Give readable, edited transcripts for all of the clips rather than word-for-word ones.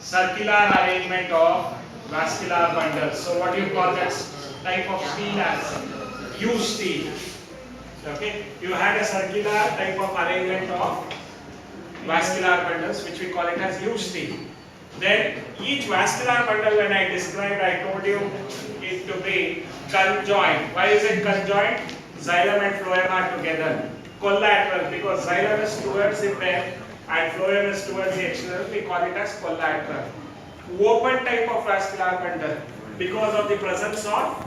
circular arrangement of vascular bundles. So what do you call that type of steel as? U steel. Okay, you had a circular type of arrangement of vascular bundles which we call it as U steel. Then each vascular bundle, when I described, I told you it to be conjoined. Why is it conjoined? Xylem and phloem are together. Collateral, because xylem is towards the pen and phloem is towards the external, we call it as collateral. Open type of vascular bundle because of the presence of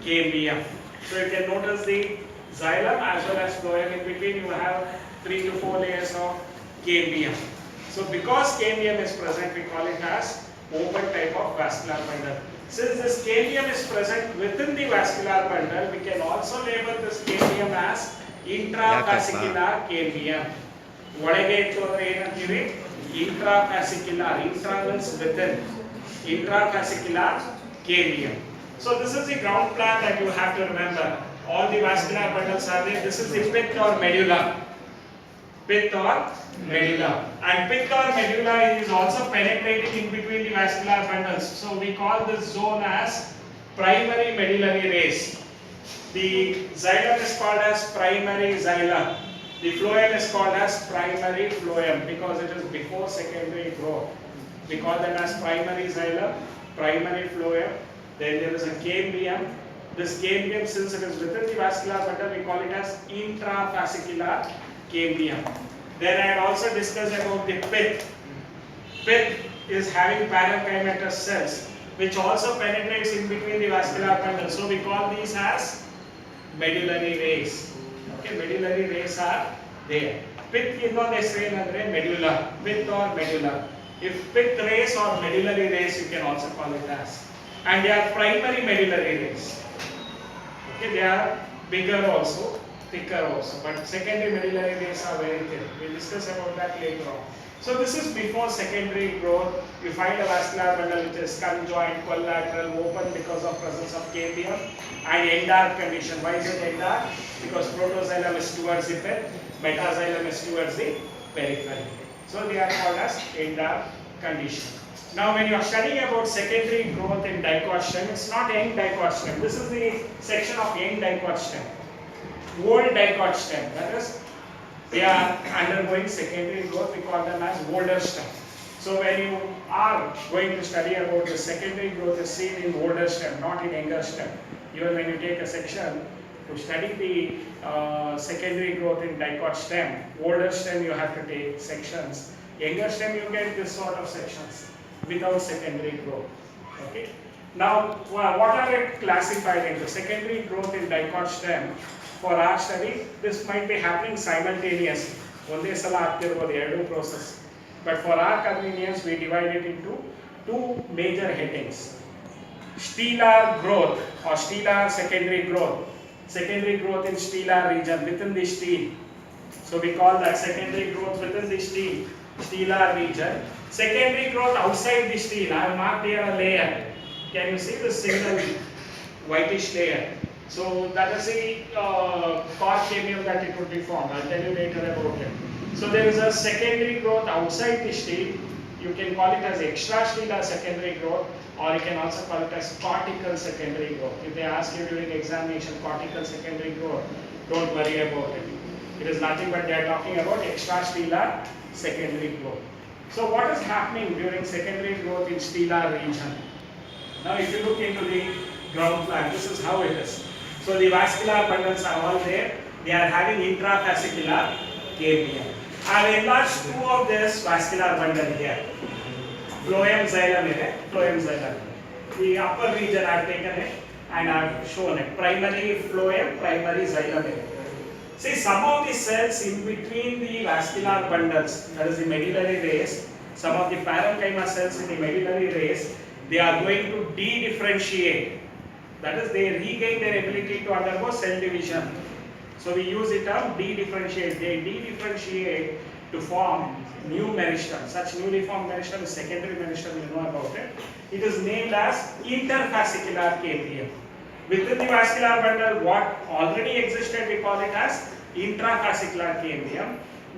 cambium. So you can notice the xylem as well as phloem, in between you have 3 to 4 layers of cambium. So because cambium is present, we call it as open type of vascular bundle. Since this cambium is present within the vascular bundle, we can also label this cambium as intrafascicular cambium. ಒಳಗೆ ಇಟ್ಟುಕೊಂಡ್ರೆ ಏನಂತೀವಿ? Intrafascicular. Intra means within. Intrafascicular cambium. So this is the ground plan that you have to remember. All the vascular bundles are there. This is the pith or medulla. Pith or medulla. And pith or medulla is also penetrating in between the vascular bundles. So we call this zone as primary medullary race. The xylem is called as primary xylem. The phloem is called as primary phloem because it is before secondary growth. We call them as primary xylem, primary phloem. Then there is a cambium. This cambium, since it is within the vascular bundle, we call it as intrafascicular cambium. Then I had also discussed about the pith. Pith is having parenchymatous cells which also penetrates in between the vascular bundle. So we call these as medullary rays. Okay, medullary rays are there. Pith innondu ಹೆಸರು ಏನಂದ್ರೆ medulla. Pith or medulla. If pith rays or medullary rays, you can also call it as. And they are primary medullary rays. Okay, they are bigger also, thicker also. But secondary medullary rays are very thin. We'll discuss about that later on. So this is before secondary growth. You find a vascular bundle which is conjoined, collateral, open because of presence of cambium, and end-arc condition. Why is it end-arc? Because protoxylem is towards the pith, metaxylem is towards the periphery. So they are called as end-arc condition. Now when you are studying about secondary growth in Dicot stem, it's not young Dicot stem. This is the section of young Dicot stem. Old Dicot stem, that is, they are undergoing secondary growth, we call them as older stem. So when you are going to study about the secondary growth is seen in older stem, not in younger stem. Even when you take a section to study the secondary growth in Dicot stem, older stem you have to take sections. Younger stem you get this sort of sections without secondary growth. Okay. Now what are it classified into? Secondary growth in Dicot stem. For our study, this might be happening simultaneously. Onde sala ಆಗ್ತಿರಬಹುದು ಎರಡು process. But for our convenience, we divide it into two major headings. Stellar growth or stellar secondary growth. Secondary growth in stellar region within the stele. So we call that secondary growth within the stele, stellar region. Secondary growth outside the stele. I have marked here a layer. Can you see the single whitish layer? So that is the core cambium that it would be formed. I'll tell you later about it. So there is a secondary growth outside the stele. You can call it as extrastellar secondary growth, or you can also call it as cortical secondary growth. If they ask you during examination cortical secondary growth, don't worry about it. It is nothing but they are talking about extrastellar secondary growth. So what is happening during secondary growth in stellar region? Now if you look into the ground plan, this is how it is. So the vascular bundles are all there. They are having intrafascicular cambium. I have enlarged two of this vascular bundle here. Phloem xylem ಇದೆ, phloem xylem. The upper region I have taken it and I have shown it. Primary phloem, primary xylem ಇದೆ. See, some of the cells in between the vascular bundles, that is the medullary rays, some of the parenchyma cells in the medullary rays, they are going to de-differentiate. That is, they regain their ability to undergo cell division. So we use the term de-differentiate. They de-differentiate to form new meristem. Such newly formed meristem is secondary meristem, you know about it. It is named as interfascicular cambium. Within the vascular bundle, what already existed, we call it as intrafascicular cambium.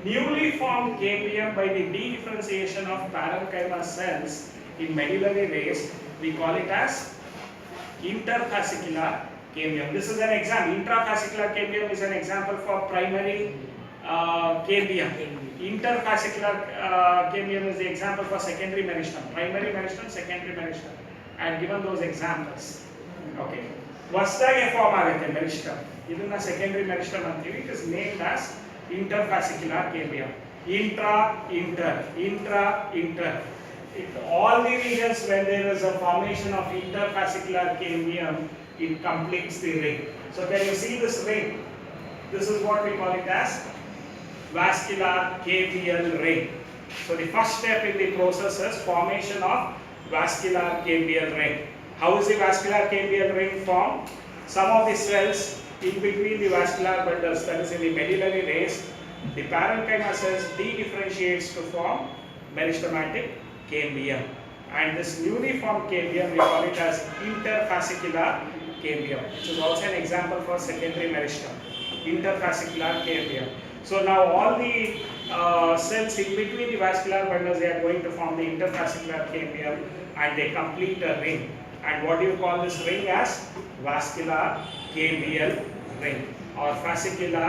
Newly formed cambium by the dedifferentiation of parenchyma cells in medullary rays, we call it as interfascicular cambium. This is an example. Intrafascicular cambium is an example for primary cambium. Interfascicular cambium is the example for secondary meristem. Primary meristem, secondary meristem. I have given those examples. Okay. ಹೊಸದಾಗಿ form ಆಗುತ್ತೆ meristem. ಇದನ್ನ secondary meristem ಅಂತೀವಿ. It is named as interfascicular cambium. Inter. All the regions when there is a formation of interfascicular cambium, it completes the ring. So can you see this ring? This is what we call it as vascular cambial ring. So the first step in the process is formation of vascular cambial ring. How is the vascular cambial ring formed? Some of the cells in between the vascular bundles, that is in the medullary rays, the parenchyma cells dedifferentiates to form meristematic cambium. And this newly formed cambium, we call it as interfascicular cambium, which is also an example for secondary meristem. Interfascicular cambium. So now all the cells in between the vascular bundles, they are going to form the interfascicular cambium and they complete a ring. And what do you call this ring as? Vascular cambial ring or fascicular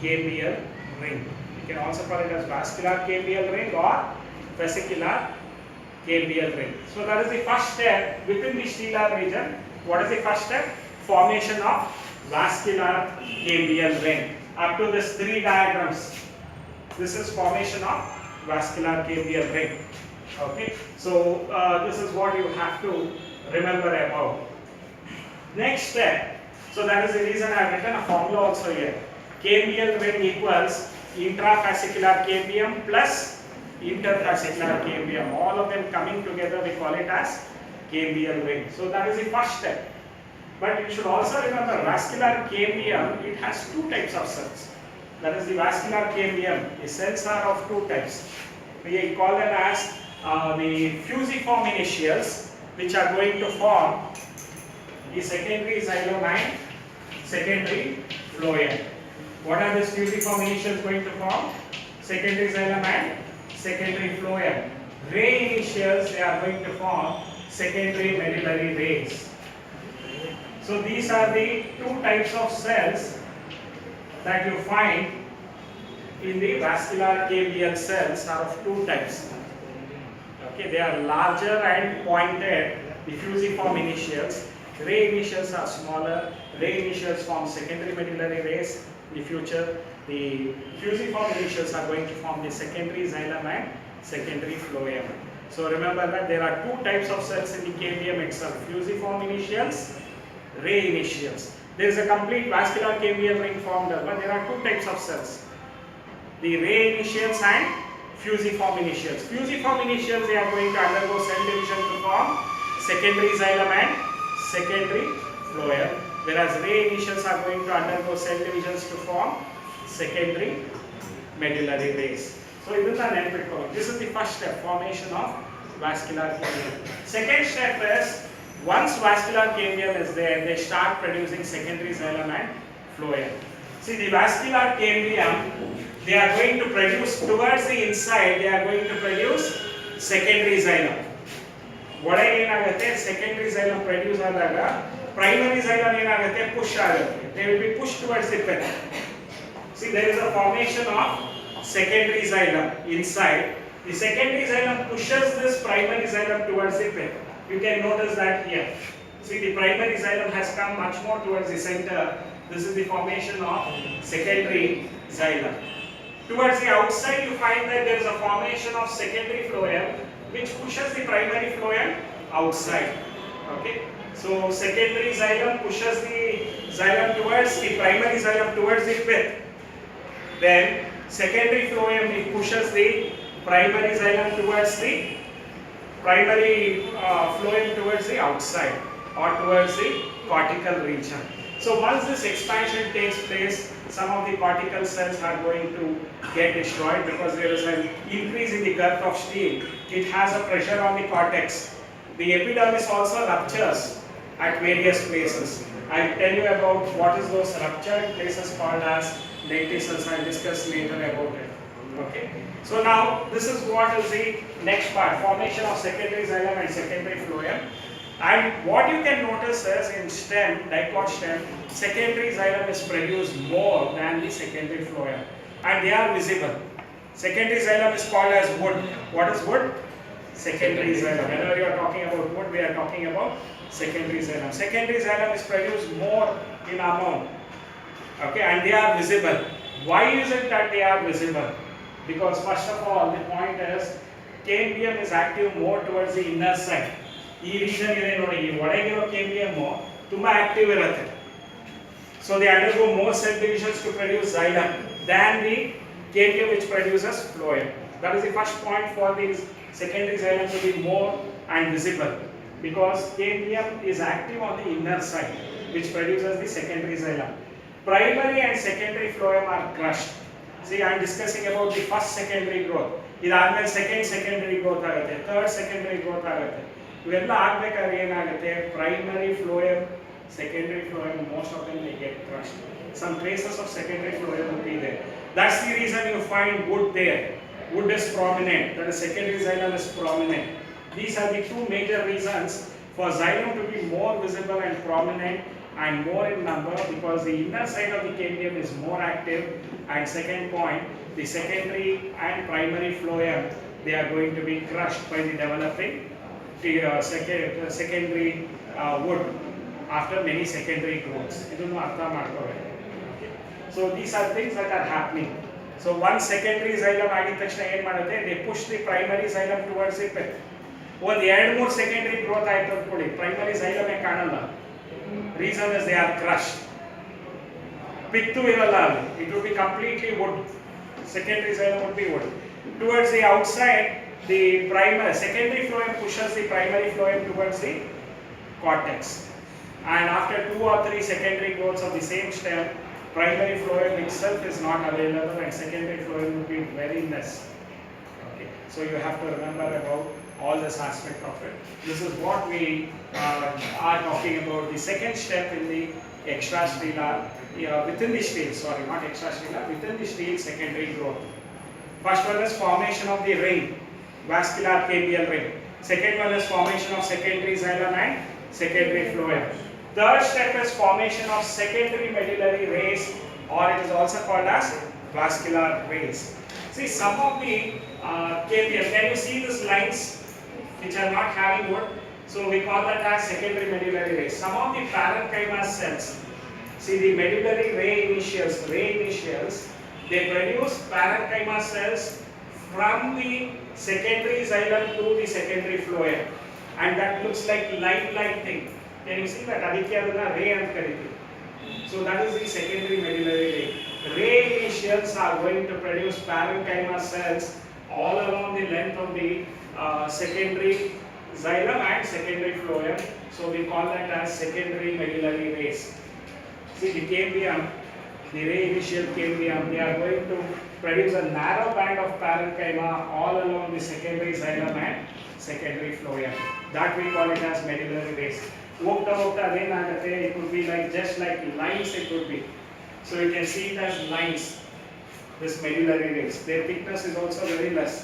cambial ring. You can also call it as vascular cambial ring or fascicular cambial ring. So that is the first step within the stellar region. What is the first step? Formation of vascular cambial ring. Up to this 3 diagrams, this is formation of vascular cambial ring. Okay, so this is what you have to remember about. Next step, so that is the reason I have written a formula also here. Cambial ring equals intrafascicular cambium plus interfascicular cambium. All of them coming together, we call it as cambial ring. So that is the first step. But you should also remember vascular cambium, it has 2 types of cells. That is the vascular cambium. The cells are of 2 types. We call them as the fusiform initials, which are going to form the secondary xylem and secondary phloem. What are these fusiform initials going to form? Secondary xylem and secondary phloem. Ray initials, they are going to form secondary medullary rays. So these are the 2 types of cells that you find in the vascular cambial cells are of 2 types. Okay, they are larger and pointed, the fusiform initials. Ray initials are smaller. Ray initials form secondary medullary rays. In the future, the fusiform initials are going to form the secondary xylem and secondary phloem. So remember that there are 2 types of cells in the cambium itself: fusiform initials, ray initials. There is a complete vascular cambial ring formed, but there are 2 types of cells: the ray initials and fusiform initials. Fusiform initials, they are going to undergo cell division to form secondary xylem and secondary phloem, whereas ray initials are going to undergo cell divisions to form secondary medullary rays. So this is the first step, formation of vascular cambium. Second step is, once vascular cambium is there, they start producing secondary xylem and phloem. See, the vascular cambium, they are going to produce towards the inside, they are going to produce secondary xylem. ಒಳಗೆ ಏನಾಗುತ್ತೆ, secondary xylem produce ಆದಾಗ primary xylem ಏನಾಗುತ್ತೆ, push ಆಗುತ್ತೆ. They will be pushed towards the pit. See, there is a formation of secondary xylem inside. The secondary xylem pushes this primary xylem towards the pit. You can notice that here. See, the primary xylem has come much more towards the center. This is the formation of secondary xylem. Towards the outside, you find that there is a formation of secondary phloem, which pushes the primary phloem outside. Okay, so secondary xylem pushes the xylem towards the primary xylem towards the pith. Then secondary phloem, it pushes the primary xylem towards the primary phloem towards the outside or towards the cortical region. So once this expansion takes place, some of the cortical cells are going to get destroyed because there is an increase in the girth of steel. It has a pressure on the cortex. The epidermis also ruptures at various places. I'll tell you about what is those ruptured places called as lenticels. I'll discuss later about it. Okay. So now this is what is the next part, formation of secondary xylem and secondary phloem. And what you can notice is in stem, dicot stem, secondary xylem is produced more than the secondary phloem, and they are visible. Secondary xylem is called as wood. What is wood? Secondary xylem. Whenever you are talking about wood, we are talking about secondary xylem. Secondary xylem is produced more in amount. Okay, and they are visible. Why is it that they are visible? Because first of all, the point is cambium is active more towards the inner side. ಈ reason ಇದೆ ನೋಡಿ, ಈ ಒಳಗಿರೋ cambium ತುಂಬಾ active ಇರುತ್ತೆ. So they undergo more cell divisions to produce xylem than the cambium which produces phloem. That is the first point for these secondary xylem to be more and visible, because cambium is active on the inner side which produces the secondary xylem. Primary and secondary phloem are crushed. See, I am discussing about the first secondary growth. ಇದಾದ್ಮೇಲೆ secondary growth ಆಗುತ್ತೆ, third secondary growth ಆಗುತ್ತೆ. ಇವೆಲ್ಲ ಆಗಬೇಕಾದ್ರೆ ಏನಾಗುತ್ತೆ, primary phloem, secondary phloem, most of them they get crushed. Some traces of secondary phloem will be there. That's the reason you find wood there. Wood is prominent, that is secondary xylem is prominent. These are the two major reasons for xylem to be more visible and prominent and more in number, because the inner side of the cambium is more active. And second point, the secondary and primary phloem, they are going to be crushed by the developing secondary wood after many secondary growths. ಇದನ್ನು ಅರ್ಥ ಮಾಡ್ಕೋಬೇಕು. So these are things that are happening. So once secondary xylem ಆಗಿದ ತಕ್ಷಣ ಏನು ಮಾಡುತ್ತೆ, they push the primary xylem towards the pit. ಒಂದು 2-3 secondary growth ಆಯ್ತು ಅಂದ್ಕೊಳ್ಳಿ, primary xylem ಕಾಣಲ್ಲ. Reason is they are crushed. Pittu iralla, it would be completely wood. Secondary xylem would be wood. Towards the outside, the secondary phloem pushes the primary phloem towards the cortex. And after 2 or 3 secondary growths of the same stem, primary phloem itself is not available and secondary phloem will be very less. Okay. So you have to remember about all this aspect of it. This is what we are talking about, the second step in the extrastellar, within the stage, sorry, not extrastellar, within the stage secondary growth. First one is formation of the ring, vascular cambial ring. Second one is formation of secondary xylem and secondary phloem. Third step is formation of secondary medullary rays, or it is also called as vascular rays. See, some of the cambium, can you see these lines which are not having wood? So we call that as secondary medullary rays. Some of the parenchyma cells, see the medullary ray initials, they produce parenchyma cells from the secondary xylem to the secondary phloem, and that looks like line thing. Can you see that? Adikya adana ray anta kariti. So that is the secondary medullary ray. Ray initials are going to produce parenchyma cells all along the length of the secondary xylem and secondary phloem. So we call that as secondary medullary rays. See the cambium, the ray initial cambium, they are going to produce a narrow band of parenchyma all along the secondary xylem and secondary phloem. That we call it as medullary rays. It could be like just like lines, it could be. So you can see it as lines, this medullary rays. Their thickness is also very less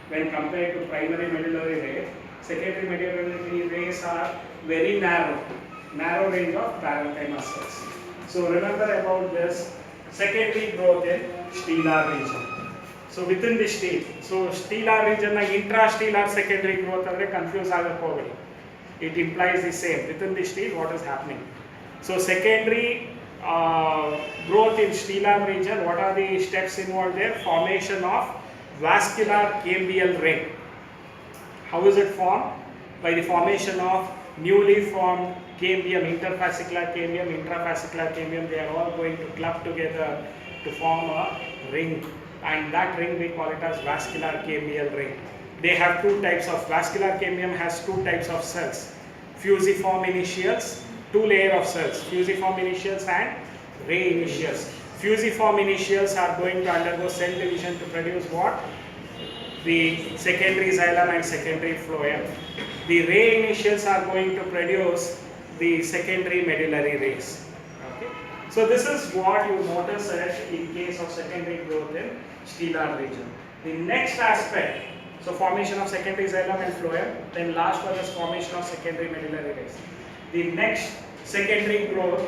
when compared to primary medullary ray. Secondary medullary rays are very narrow range of parenchyma cells. So remember about this secondary growth in stellar region. So within the stage, so stellar region intrastellar secondary growth andre confuse agake hogadi. It implies the same. Within the stage, what is happening? So secondary growth in stellar region, what are the steps involved there? Formation of vascular cambial ring. How is it formed? By the formation of newly formed cambium, interfascicular cambium, intrafascicular cambium, they are all going to club together to form a ring, and that ring we call it as vascular cambial ring. They have two types of, vascular cambium has two types of cells, fusiform initials, two layer of cells, fusiform initials and ray initials. Fusiform initials are going to undergo cell division to produce what? The secondary xylem and secondary phloem. The ray initials are going to produce the secondary medullary rays. Okay. So this is what you notice in case of secondary growth in stellar region. The next aspect, so formation of secondary xylem and phloem, then last one is formation of secondary medullary rays. The next secondary growth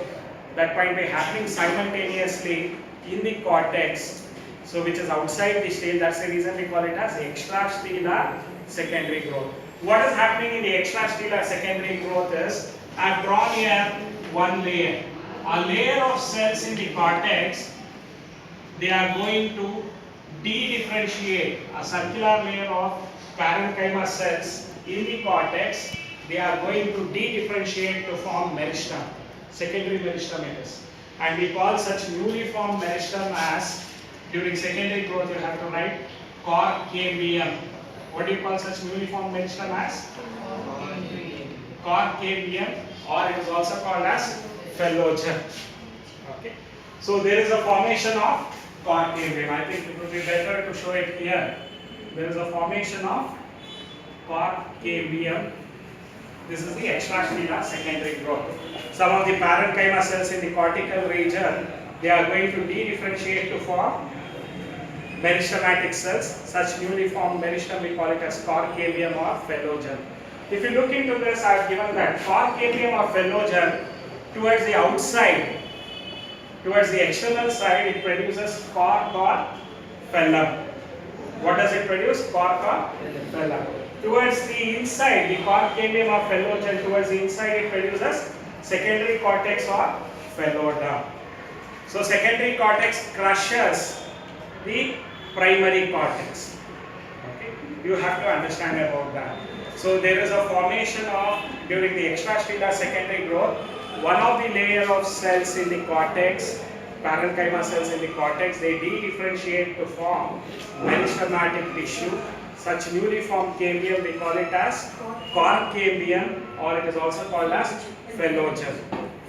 that might be happening simultaneously in the cortex, so which is outside the stele, that's the reason we call it as extrastellar secondary growth. What is happening in the extrastellar secondary growth is, I have drawn here one layer. A layer of cells in the cortex, they are going to de-differentiate. A circular layer of parenchyma cells in the cortex, they are going to de-differentiate to form meristem, secondary meristem it is. And we call such newly formed meristem as, during secondary growth you have to write Cork-cambium. What do you call such newly formed meristem as? Cork-cambium, or it is also called as Phellogen. Okay. So there is a formation of Cork-cambium. I think it would be better to show it here. There is a formation of Cork-cambium. This is the extrastellar secondary growth. Some of the parenchyma cells in the cortical region, they are going to de-differentiate to form meristematic cells. Such newly formed meristem we call it as Cork-cambium or Phellogen. If you look into this, I have given that Cork-cambium or Phellogen, towards the outside, towards the external side, it produces cork or phellum. What does it produce? Cork or phellum. Towards the inside, the Cork-cambium or Phellogen, towards the inside it produces secondary cortex or phellodon. So secondary cortex crushes the primary cortex. Okay. You have to understand about that. So there is a formation of, during the extrastellar secondary growth, one of the layer of cells in the cortex, parenchyma cells in the cortex, they de-differentiate to form meristematic tissue. Such newly formed cambium, we call it as Cork-cambium, or it is also called as Phellogen.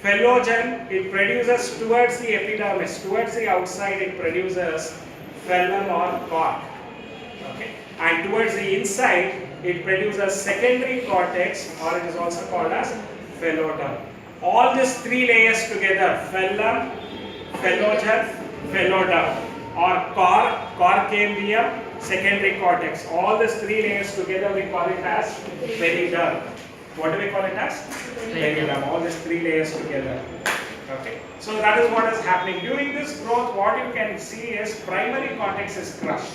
Phellogen, it produces towards the epidermis, towards the outside it produces phellum or cork. Okay. And towards the inside, it produces secondary cortex, or it is also called as phellodon. All these three layers together, phellum, Phellogen, phellodon, or Cork-cambium, secondary cortex. All these three layers together we call it as periderm. What do we call it as? Periderm. All these three layers together. Okay. So that is what is happening. During this growth, what you can see is primary cortex is crushed.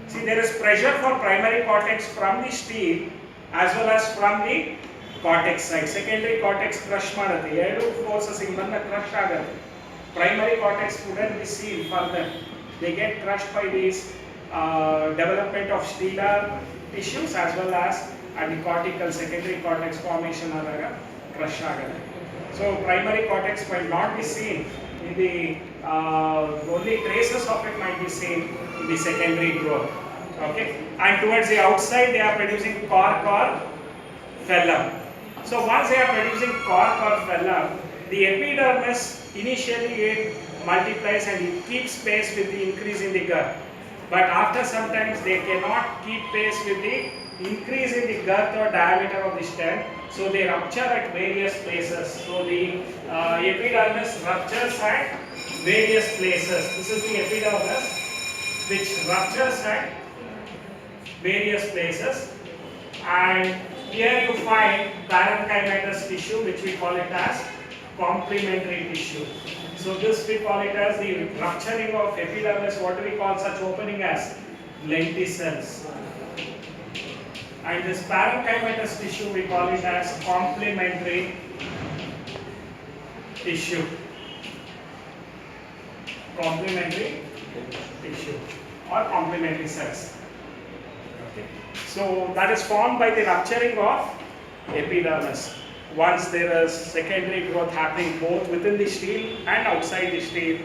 See, there is pressure for primary cortex from the stele as well as from the cortex side. Secondary cortex crush ಮಾಡುತ್ತೆ. ಎರಡು forces ಇಂದ crush ಆಗುತ್ತೆ. Primary cortex couldn't be seen further. They get crushed by these development of stellar tissues as well as at the cortical secondary cortex formation ಆದಾಗ crush ಆಗುತ್ತೆ. So primary cortex might not be seen in the only traces of it might be seen in the secondary growth. Okay, and towards the outside they are producing cork or phellum. So once they are producing cork or phellum, the epidermis initially it multiplies and it keeps pace with the increase in the girth. But after sometimes they cannot keep pace with the increase in the girth or diameter of the stem, so they rupture at various places. So the epidermis ruptures at various places. This is the epidermis which ruptures at various places, and here you find parenchymatous tissue which we call it as complementary tissue. So this we call it as the rupturing of epidermis. What do we call such opening as? Lenticels. And this parenchymatous tissue we call it as complementary tissue. Complementary tissue or complementary cells. Okay. So that is formed by the rupturing of epidermis. Once there is secondary growth happening both within the stele and outside the stele,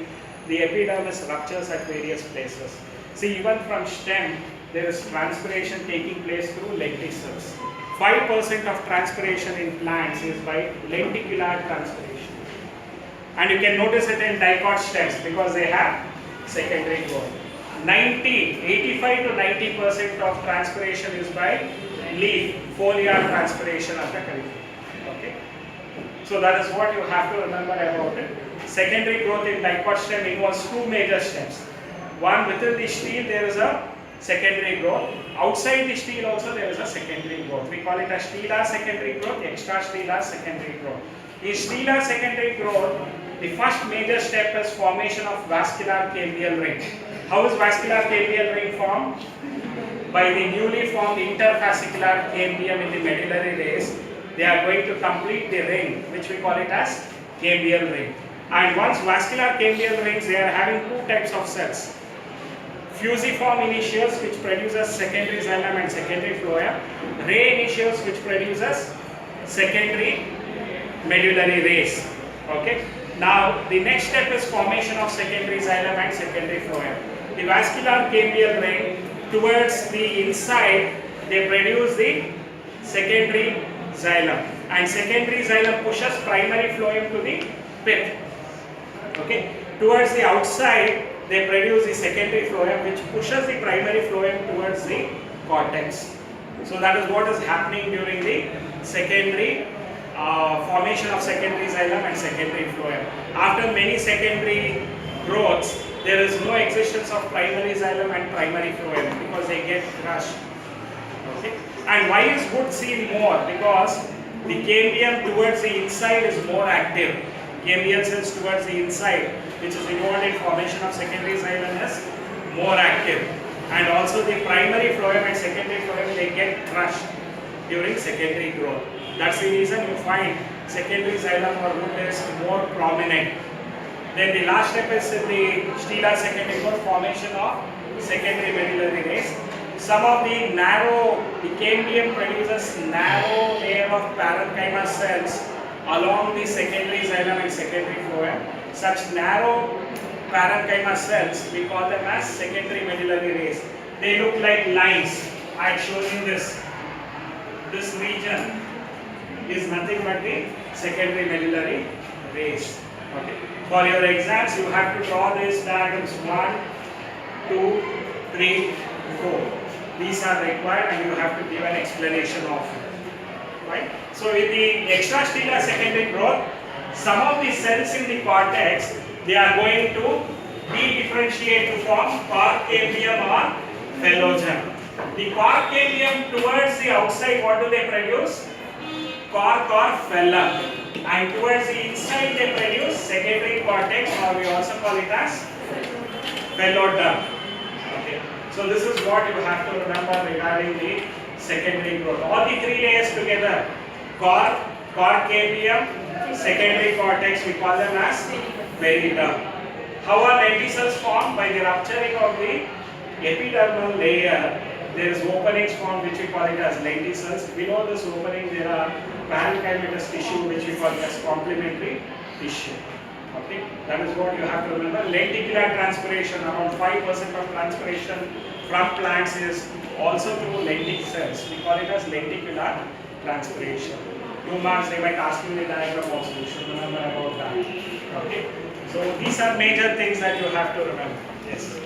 the epidermis ruptures at various places. See, even from stem, there is transpiration taking place through lenticels. 5% of transpiration in plants is by lenticular transpiration. And you can notice it in Dicot stems because they have secondary growth. 85 to 90% of transpiration is by leaf, foliar transpiration of the curriculum. Okay. So that is what you have to remember about it. secondary growth in dicot stem involves two major steps. One, within the steel there is a secondary growth. Outside the steel also there is a secondary growth. We call it a stellar secondary growth, extrastellar secondary growth. In stellar secondary growth, the first major step is formation of vascular cambial ring. How is vascular cambial ring formed? By the newly formed interfascicular cambium in the medullary rays, they are going to complete the ring, which we call it as cambial ring. And once vascular cambial rings, they are having two types of cells. Fusiform initials, which produces secondary xylem and secondary phloem. Ray initials, which produces secondary medullary rays. Okay. Now the next step is formation of secondary xylem and secondary phloem. The vascular cambial ring, towards the inside, they produce the secondary xylem, and secondary xylem pushes primary phloem to the pith. Okay. Towards the outside, they produce the secondary phloem, which pushes the primary phloem towards the cortex. So that is what is happening during the secondary formation of secondary xylem and secondary phloem. After many secondary growths, there is no existence of primary xylem and primary phloem because they get crushed. Okay. And why is wood seen more? Because the cambium towards the inside is more active. Cambial cells towards the inside, which is involved in formation of secondary xylem, is more active. And also the primary phloem and secondary phloem, they get crushed during secondary growth. That's the reason you find secondary xylem or wood is more prominent. Then the last step is in the stellar secondary growth, formation of secondary medullary rays. Some of the cambium produces narrow layer of parenchyma cells along the secondary xylem and secondary phloem. Such narrow parenchyma cells, we call them as secondary medullary rays. They look like lines. I had shown you this. This region is nothing but the secondary medullary rays. Okay. For your exams, you have to draw these diagrams 1, 2, 3, 4. These are required and you have to give an explanation of it. Right? So in the extrastellar secondary growth, some of the cells in the cortex, they are going to de-differentiate to form cork cambium or phylogem. The cork cambium towards the outside, what do they produce? Cork or phellum. And towards the inside, they produce secondary cortex, or we also call it as phylloderm. Okay. So this is what you have to remember regarding the secondary growth. All the three layers together: cork cambium, secondary cortex, we call them as periderm. How are lenticels formed? By the rupturing of the epidermal layer, there is openings formed which we call it as lenticels. Below this opening, there are parenchymatous tissue which we call as complementary tissue. Okay, that is what you have to remember. Lenticular transpiration, around 5% of transpiration from plants is also through lenticels. We call it as lenticular transpiration. 2 marks, they might ask you the diagram also. You should remember about that. Okay, so these are major things that you have to remember. Yes.